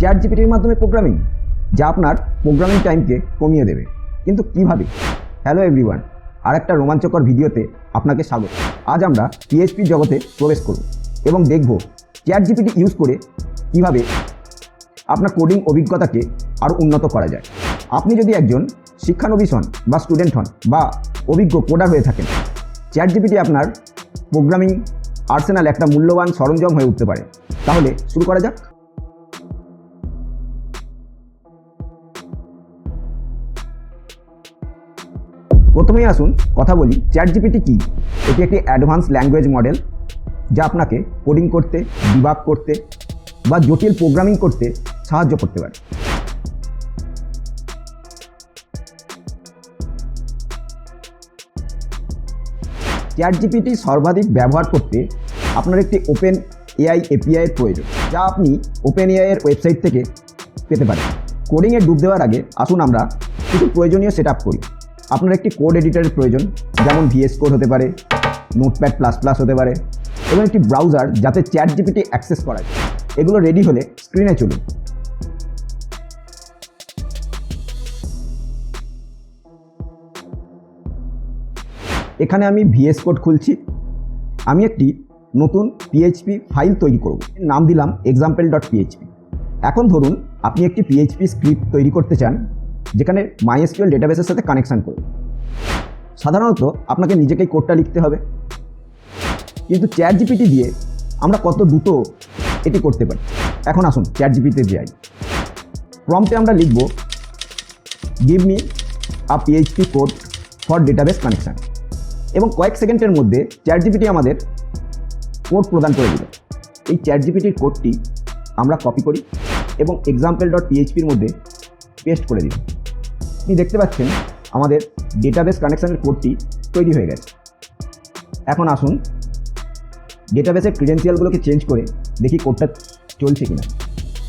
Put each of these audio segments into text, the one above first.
Chat জিপিটির মাধ্যমে programming, যা আপনার প্রোগ্রামিং টাইমকে কমিয়ে দেবে। কিন্তু কিভাবে? হ্যালো এভরিওয়ান, আর একটা রোমাঞ্চকর ভিডিওতে আপনাকে স্বাগত। আজ আমরা পিএইচপি জগতে প্রবেশ করব এবং দেখব চ্যাট জিপিটি ইউজ করে কিভাবে আপনার কোডিং অভিজ্ঞতাকে আরও উন্নত করা যায়। আপনি যদি একজন শিক্ষানবিশ হন বা স্টুডেন্ট হন বা অভিজ্ঞ কোডার হয়ে থাকেন, চ্যাট জিপিটি আপনার প্রোগ্রামিং আর্সেনাল একটা মূল্যবান সরঞ্জাম হয়ে উঠতে পারে। তাহলে শুরু করা যাক। প্রথমেই আসুন কথা বলি চ্যাট জিপিটি কী। এটি একটি অ্যাডভান্স ল্যাঙ্গুয়েজ মডেল যা আপনাকে কোডিং করতে, ডিবাগ করতে বা জটিল প্রোগ্রামিং করতে সাহায্য করতে পারে। চ্যাট জিপিটি সর্বাধিক ব্যবহার করতে আপনার একটি ওপেন এআই এপিআই এর প্রয়োজন, যা আপনি ওপেন এআই এর ওয়েবসাইট থেকে পেতে পারেন। কোডিংয়ে ডুব দেওয়ার আগে আসুন আমরা কিছু প্রয়োজনীয় সেট আপ করি। আপনার একটি কোড এডিটরের প্রয়োজন, যেমন ভিএস কোড হতে পারে, নোটপ্যাড প্লাস প্লাস হতে পারে, এবং একটি ব্রাউজার যাতে চ্যাট জিপিটি অ্যাক্সেস করা যায়। এগুলো রেডি হলে স্ক্রিনে চলুন। এখানে আমি ভিএস কোড খুলছি। আমি একটি নতুন পিএইচপি ফাইল তৈরি করব, নাম দিলাম example.php। এখন ধরুন আপনি একটি পিএইচপি স্ক্রিপ্ট তৈরি করতে চান যেখানে MySQL ডেটাবেসের সাথে কানেকশান করবে। সাধারণত আপনাকে নিজেকেই কোডটা লিখতে হবে, কিন্তু চ্যাট জিপিটি দিয়ে আমরা কত দ্রুত এটি করতে পারি। এখন আসুন চ্যাট জিপিটিতে যাই। প্রম্পটে আমরা লিখব give me a PHP code for database connection, এবং কয়েক সেকেন্ডের মধ্যে চ্যাট জিপিটি আমাদের কোড প্রদান করে দিল। এই চ্যাট জিপিটির কোডটি আমরা কপি করি এবং example.php এর মধ্যে পেস্ট করে দিই। আপনি দেখতে পাচ্ছেন আমাদের ডেটাবেস কানেকশানের কোডটি তৈরি হয়ে গেছে। এখন আসুন ডেটাবেসের ক্রিডেন্সিয়ালগুলোকে চেঞ্জ করে দেখি কোডটা চলছে কিনা।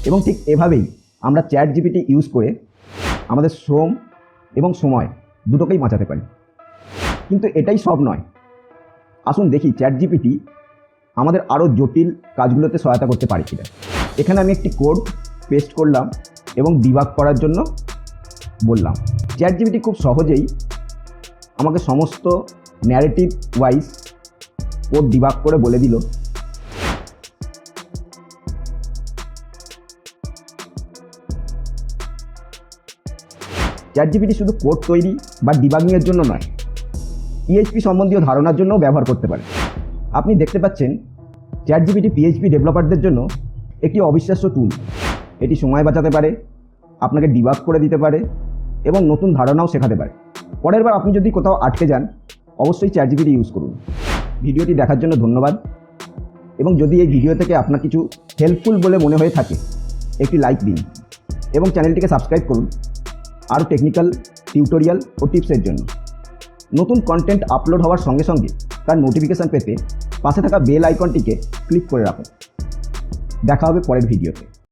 এবং ঠিক এভাবেই আমরা চ্যাট জিপিটি ইউজ করে আমাদের শ্রম এবং সময় দুটোকেই বাঁচাতে পারি। কিন্তু এটাই সব নয়। আসুন দেখি চ্যাট জিপিটি আমাদের আরও জটিল কাজগুলোতে সহায়তা করতে পারে কিনা। এখানে আমি একটি কোড পেস্ট করলাম এবং ডিবাগ করার জন্য বললাম। চ্যাট জিপিটি খুব সহজেই আমাকে সমস্ত ন্যারেটিভ ওয়াইজ কোড ডিবাগ করে বলে দিল। চ্যাট জিপিটি শুধু কোড তৈরি বা ডিবাগিংয়ের জন্য নয়, পিএইচপি সম্বন্ধীয় ধারণার জন্যও ব্যবহার করতে পারে। আপনি দেখতে পাচ্ছেন চ্যাট জিপিটি পিএইচপি ডেভেলপারদের জন্য একটি অবিশ্বাস্য টুল। এটি সময় বাঁচাতে পারে, আপনাকে ডিবাগ করে দিতে পারে এবং নতুন ধারণাও শেখাতে পারে। পরের বার আপনি যদি কোথাও আটকে যান, অবশ্যই চ্যাট জিপিটি ইউজ করুন। ভিডিওটি দেখার জন্য ধন্যবাদ, এবং যদি এই ভিডিও থেকে আপনার কিছু হেল্পফুল বলে মনে হয়ে থাকে একটি লাইক দিন এবং চ্যানেলটিকে সাবস্ক্রাইব করুন আরও টেকনিক্যাল টিউটোরিয়াল ও টিপসের জন্য। নতুন কন্টেন্ট আপলোড হওয়ার সঙ্গে সঙ্গে তার নোটিফিকেশান পেতে পাশে থাকা বেল আইকনটিকে ক্লিক করে রাখুন। দেখা হবে পরের ভিডিওতে।